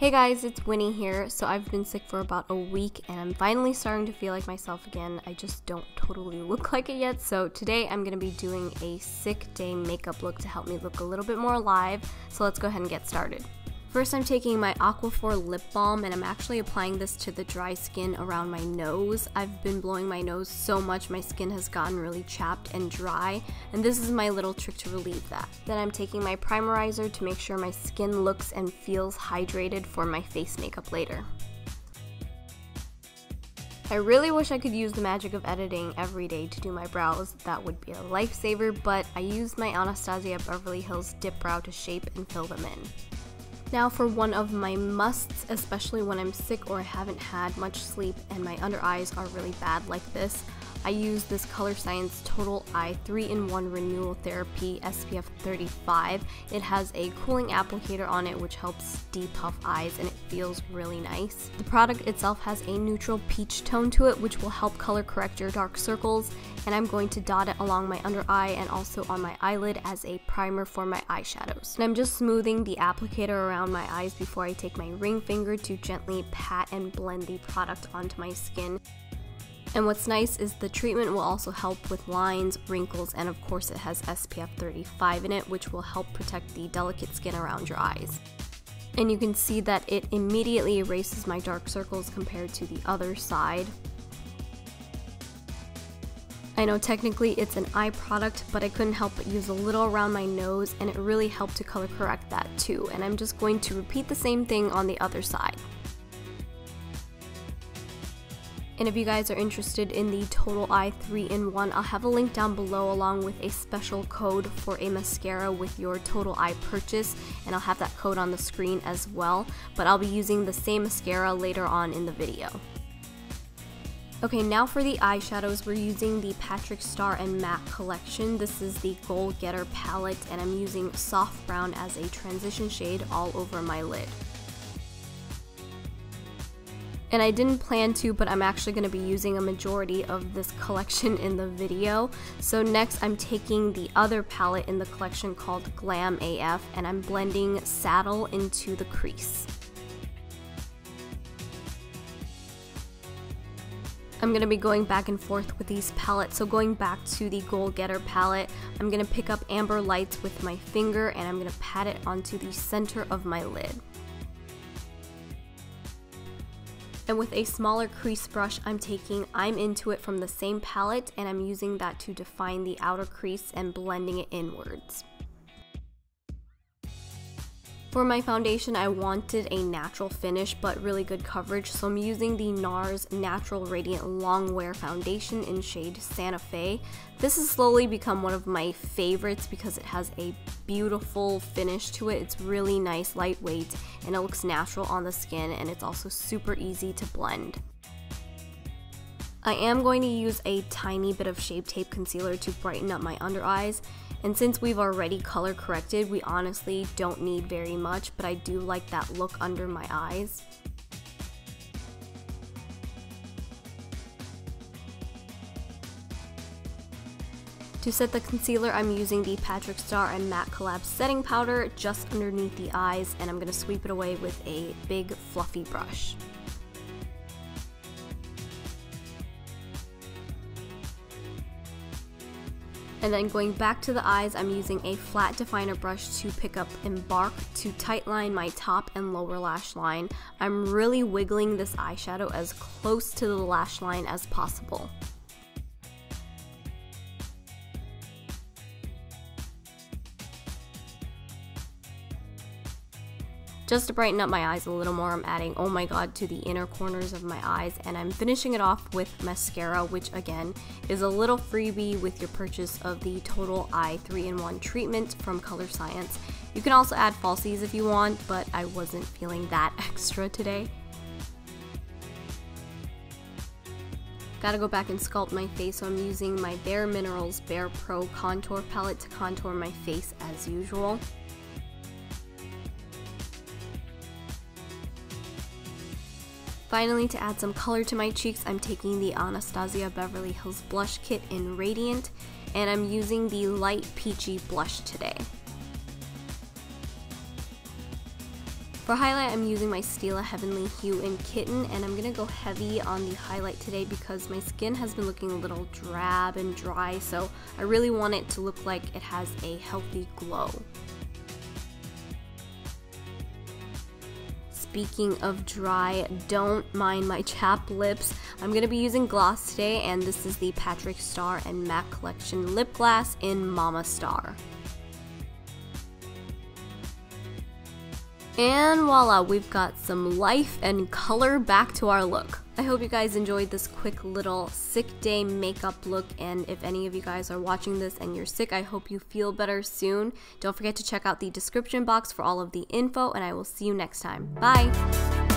Hey guys, it's Winnie here. So I've been sick for about a week and I'm finally starting to feel like myself again. I just don't totally look like it yet. So today I'm going to be doing a sick day makeup look to help me look a little bit more alive. So let's go ahead and get started. First, I'm taking my Aquaphor lip balm and I'm actually applying this to the dry skin around my nose. I've been blowing my nose so much my skin has gotten really chapped and dry, and this is my little trick to relieve that. Then I'm taking my primerizer to make sure my skin looks and feels hydrated for my face makeup later. I really wish I could use the magic of editing every day to do my brows. That would be a lifesaver, but I used my Anastasia Beverly Hills Dipbrow to shape and fill them in. Now for one of my musts, especially when I'm sick or I haven't had much sleep and my under eyes are really bad like this, I use this Colorescience Total Eye 3-in-1 Renewal Therapy SPF 35. It has a cooling applicator on it which helps depuff eyes and it feels really nice. The product itself has a neutral peach tone to it which will help color correct your dark circles, and I'm going to dot it along my under eye and also on my eyelid as a primer for my eyeshadows. And I'm just smoothing the applicator around my eyes before I take my ring finger to gently pat and blend the product onto my skin. And what's nice is the treatment will also help with lines, wrinkles, and of course it has SPF 35 in it, which will help protect the delicate skin around your eyes. And you can see that it immediately erases my dark circles compared to the other side. I know technically it's an eye product, but I couldn't help but use a little around my nose and it really helped to color correct that too. And I'm just going to repeat the same thing on the other side. And if you guys are interested in the Total Eye 3-in-1, I'll have a link down below along with a special code for a mascara with your Total Eye purchase, and I'll have that code on the screen as well, but I'll be using the same mascara later on in the video. Okay, now for the eyeshadows, we're using the PatrickStarrr and Matte collection. This is the Goal Getter palette, and I'm using soft brown as a transition shade all over my lid. And I didn't plan to, but I'm actually going to be using a majority of this collection in the video. So next I'm taking the other palette in the collection called Glam AF and I'm blending Saddle into the crease. I'm going to be going back and forth with these palettes, so going back to the Goal Getter palette, I'm going to pick up Amber Lights with my finger and I'm going to pat it onto the center of my lid. And with a smaller crease brush, I'm taking I'm Into It from the same palette and I'm using that to define the outer crease and blending it inwards. For my foundation, I wanted a natural finish but really good coverage, so I'm using the NARS Natural Radiant Longwear foundation in shade Santa Fe. This has slowly become one of my favorites because it has a beautiful finish to it. It's really nice, lightweight, and it looks natural on the skin, and it's also super easy to blend. I am going to use a tiny bit of Shape Tape concealer to brighten up my under eyes. And since we've already color corrected, we honestly don't need very much, but I do like that look under my eyes. To set the concealer, I'm using the PatrickStarrr and Matte Collab setting powder just underneath the eyes, and I'm going to sweep it away with a big fluffy brush. And then going back to the eyes, I'm using a flat definer brush to pick up Embark to tightline my top and lower lash line. I'm really wiggling this eyeshadow as close to the lash line as possible. Just to brighten up my eyes a little more, I'm adding Oh My God to the inner corners of my eyes, and I'm finishing it off with mascara, which again is a little freebie with your purchase of the Total Eye 3-in-1 treatment from Colorescience. You can also add falsies if you want, but I wasn't feeling that extra today. Gotta go back and sculpt my face, so I'm using my BareMinerals BarePro contour palette to contour my face as usual. Finally, to add some color to my cheeks, I'm taking the Anastasia Beverly Hills Blush Kit in Radiant, and I'm using the light peachy blush today. For highlight, I'm using my Stila Heavenly Hue in Kitten, and I'm gonna go heavy on the highlight today because my skin has been looking a little drab and dry, so I really want it to look like it has a healthy glow. Speaking of dry, don't mind my chapped lips. I'm gonna be using gloss today, and this is the PatrickStarrr and MAC Collection Lip Glass in Mamastar. And voila, we've got some life and color back to our look. I hope you guys enjoyed this quick little sick day makeup look, and if any of you guys are watching this and you're sick, I hope you feel better soon. Don't forget to check out the description box for all of the info, and I will see you next time. Bye!